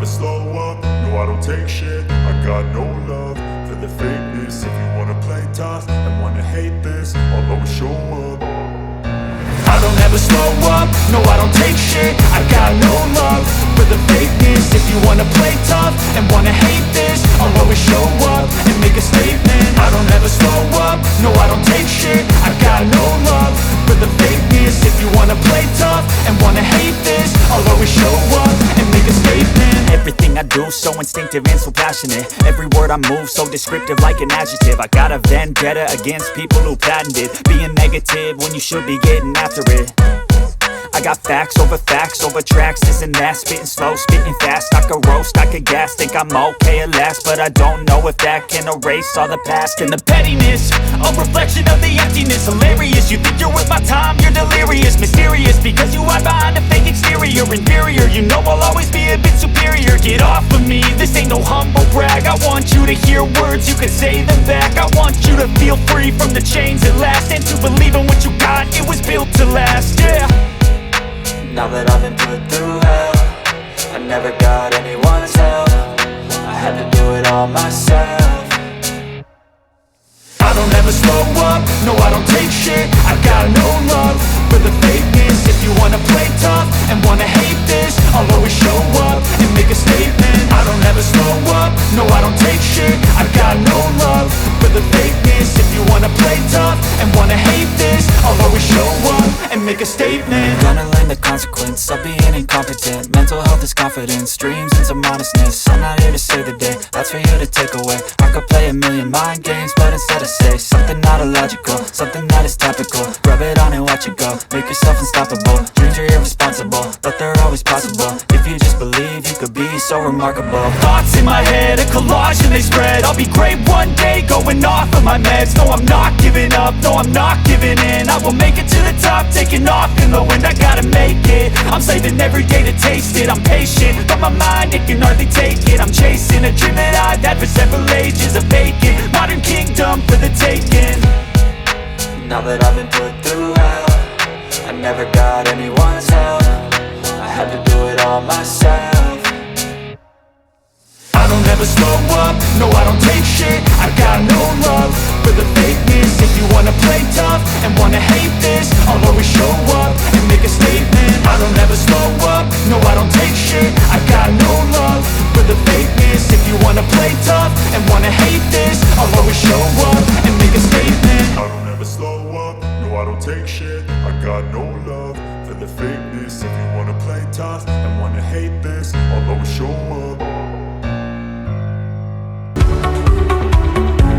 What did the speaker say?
slow up, no I don't take shit. I got no love for the fakeness. If you wanna play tough and wanna hate this, I'll always show up. I don't ever slow up, no I don't take shit. I got no love for the fakeness. If you wanna play tough and wanna hate this, I'll always show up and make a statement. I don't ever slow up, no I don't take shit. I got no love for the fakeness. If you wanna play tough and wanna hate this, I'll always show up and make a statement. Everything I do so instinctive and so passionate. Every word I move so descriptive like an adjective. I got a vendetta against people who patented being negative when you should be getting after it. I got facts over tracks, this and that. Spitting slow, spitting fast, I could roast, I could gas. Think I'm okay at last, but I don't know if that can erase all the past. And the pettiness, a reflection of the emptiness. Hilarious, you think you're worth my time, you're delirious. Mysterious, because you hide behind a fake exterior. Inferior, you know I'll always be a bit superior. Get off of me, this ain't no humble brag. I want you to hear words, you can say them back. I want you to feel free from the chains at last, and to believe in what you got, it was built to last, yeah. Now that I've been put through hell, I never got anyone's help. I had to do it all myself. I don't ever slow up, no I don't take shit. I got no love for the fakeness. If you wanna play tough and wanna hate this, I'll always show up and make a statement. I don't ever slow up, no I don't take shit. I got no love for the fakeness. If you wanna play tough and wanna hate this, I'll always show up and make a statement. Gonna learn the consequence of being incompetent. Mental health is confidence, dreams and some honestness. I'm not here to save the day, that's for you to take away. I could play a million mind games, but instead I say something not illogical, something that is topical. Rub it on and watch it go, make yourself unstoppable. Dreams are irresponsible, but they're always possible. If you just believe, you could be so remarkable. Thoughts in my head, a collage and they spread. I'll be great one day, going off of my meds. No, I'm not giving up, no, I'm not giving in. I will make it to the top, taking off in the wind. I gotta make it, I'm saving every day to taste it. I'm patient, but my mind, it can hardly take it. I'm chasing a dream that I've had for several ages. A vacant, modern kingdom for the taking. Now that I've been put through hell, I never got anyone's help. I had to do it all myself. I don't ever slow up, no I don't take shit. I got no love for the fakeness. If you wanna play tough and wanna hate this, I'll always show up and make a statement. I don't ever slow up, no I don't take shit. I got no love for the fakeness. If you wanna play tough and wanna hate